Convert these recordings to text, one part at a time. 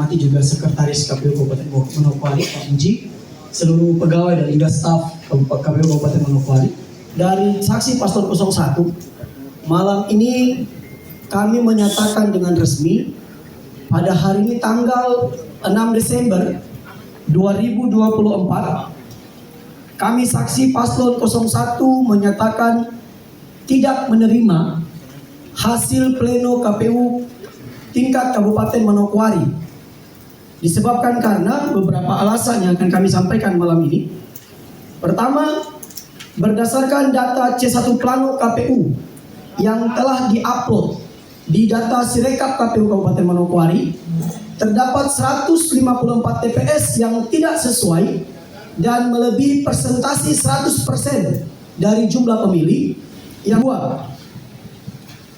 hormati juga Sekretaris KPU Kabupaten Manokwari, Pak Muji, seluruh pegawai dan juga staf KPU Kabupaten Manokwari. Dari saksi Paslon 01, malam ini kami menyatakan dengan resmi pada hari ini tanggal 6 Desember 2024, kami saksi Paslon 01 menyatakan tidak menerima hasil pleno KPU tingkat Kabupaten Manokwari. Disebabkan karena beberapa alasan yang akan kami sampaikan malam ini. Pertama, berdasarkan data C1 Plano KPU yang telah diupload di data Sirekap KPU Kabupaten Manokwari, terdapat 154 TPS yang tidak sesuai dan melebihi persentase 100% dari jumlah pemilih. Yang kedua,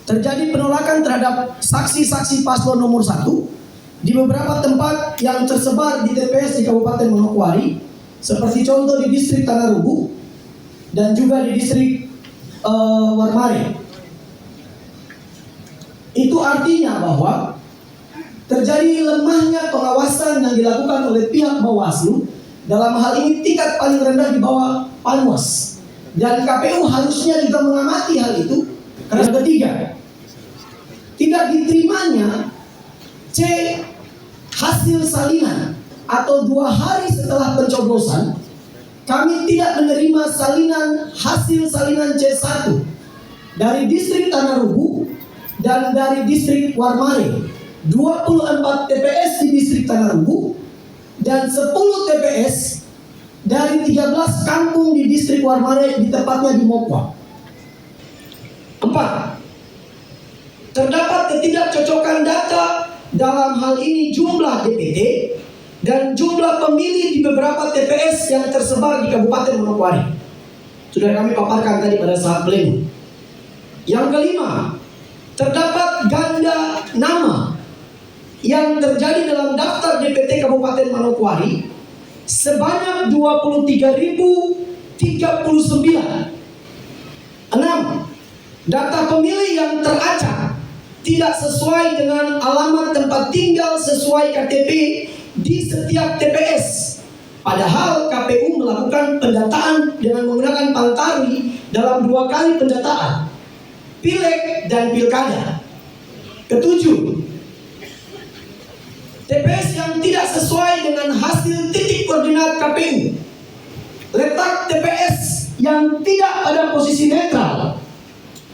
terjadi penolakan terhadap saksi-saksi paslon nomor 1 di beberapa tempat yang tersebar di TPS di Kabupaten Manokwari, seperti contoh di distrik Tanah Rubuh dan juga di distrik Warmare. Itu artinya bahwa terjadi lemahnya pengawasan yang dilakukan oleh pihak Bawaslu, dalam hal ini tingkat paling rendah di bawah Panwas, dan KPU harusnya juga mengamati hal itu. Karena ketiga, tidak diterimanya C hasil salinan atau 2 hari setelah pencoblosan, kami tidak menerima hasil salinan C1 dari distrik Tanah Rubuh dan dari distrik Warmare. 24 TPS di distrik Tanah Rubuh dan 10 TPS dari 13 kampung di distrik Warmare, di tepatnya di Mokwa. 4. Terdapat ketidakcocokan data dalam hal ini jumlah DPT dan jumlah pemilih di beberapa TPS yang tersebar di Kabupaten Manokwari. Sudah kami paparkan tadi pada saat pleno. Yang kelima, terdapat ganda nama yang terjadi dalam daftar DPT Kabupaten Manokwari sebanyak 23.039. 6. Data pemilih yang teracak tidak sesuai dengan alamat tempat tinggal sesuai KTP di setiap TPS. Padahal KPU melakukan pendataan dengan menggunakan pantari dalam 2 kali pendataan, Pileg dan Pilkada. Ketujuh, TPS yang tidak sesuai dengan hasil titik koordinat KPU, letak TPS yang tidak pada posisi netral.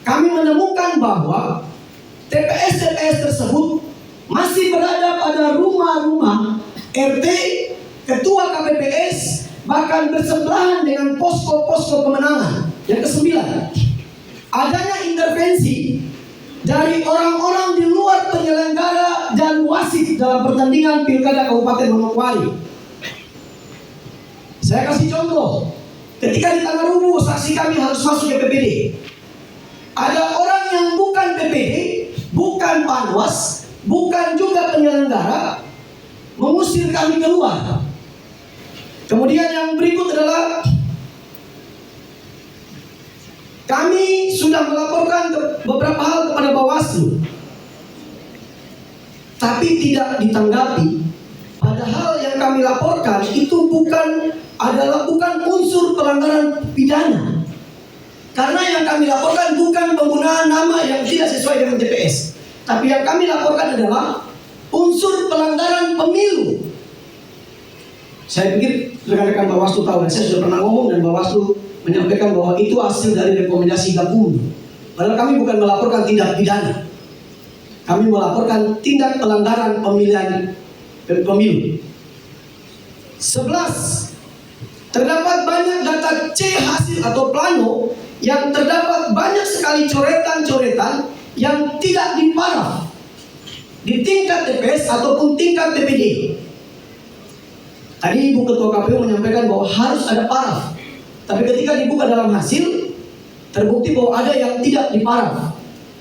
Kami menemukan bahwa TPS-TPS tersebut masih berada pada rumah-rumah RT, ketua KPPS, bahkan bersebelahan dengan posko-posko pemenangan. Yang kesembilan, adanya intervensi dari orang-orang di luar penyelenggara dan wasit dalam pertandingan Pilkada Kabupaten Manokwari. Saya kasih contoh, ketika di Tanah Rubuh saksi kami harus masuk ke PPD. Ada orang yang bukan PPD, bukan Panwas, bukan juga penyelenggara, mengusir kami keluar. Kemudian yang berikut adalah kami sudah melaporkan beberapa hal kepada Bawaslu, tapi tidak ditanggapi. Padahal yang kami laporkan itu bukan unsur pelanggaran pidana. Karena yang kami laporkan bukan penggunaan nama yang tidak sesuai dengan TPS, tapi yang kami laporkan adalah unsur pelanggaran pemilu. Saya pikir rekan-rekan Bawaslu tahu, dan saya sudah pernah ngomong dan Bawaslu menyampaikan bahwa itu hasil dari rekomendasi Gakumdu. Padahal kami bukan melaporkan tindak pidana, kami melaporkan tindak pelanggaran pemilihan pemilu. 11. Terdapat banyak data C hasil atau plano yang terdapat banyak sekali coretan-coretan yang tidak diparaf di tingkat TPS ataupun tingkat TPD. Tadi Ibu Ketua KPU menyampaikan bahwa harus ada paraf, tapi ketika dibuka dalam hasil terbukti bahwa ada yang tidak diparaf,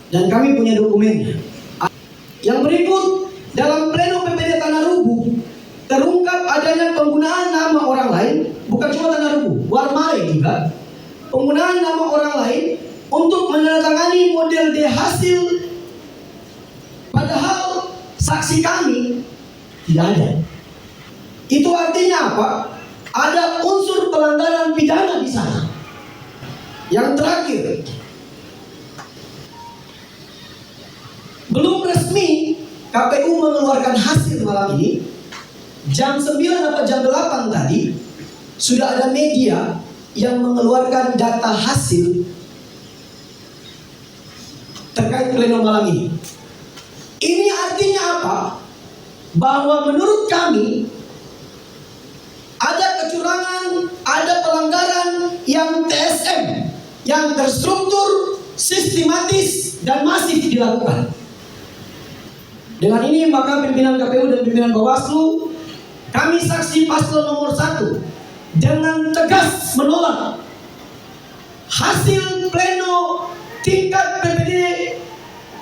dan kami punya dokumennya. Yang berikut, dalam pleno PPD Tanah Rubuh terungkap adanya penggunaan nama orang lain, bukan cuma Tanah Rubuh, Warmare juga, penggunaan nama orang lain untuk menandatangani model D hasil. Padahal saksi kami Tidak ada. Itu artinya apa? Ada unsur pelanggaran pidana di sana. Yang terakhir, belum resmi KPU mengeluarkan hasil malam ini. Jam 9 atau jam 8 tadi sudah ada media yang mengeluarkan data hasil terkait pleno malam ini. Ini artinya apa? Bahwa menurut kami ada kecurangan, ada pelanggaran yang TSM, yang terstruktur, sistematis, dan masif dilakukan. Dengan ini maka pimpinan KPU dan pimpinan Bawaslu, kami saksi paslon nomor 1 dengan tegas menolak hasil pleno tingkat PPD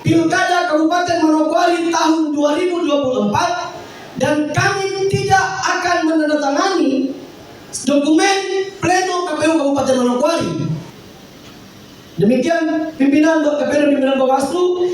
Pilkada Kabupaten Manokwari tahun 2024, dan kami tidak akan menandatangani dokumen pleno KPU Kabupaten Manokwari. Demikian pimpinan KPU dan pimpinan Bawaslu.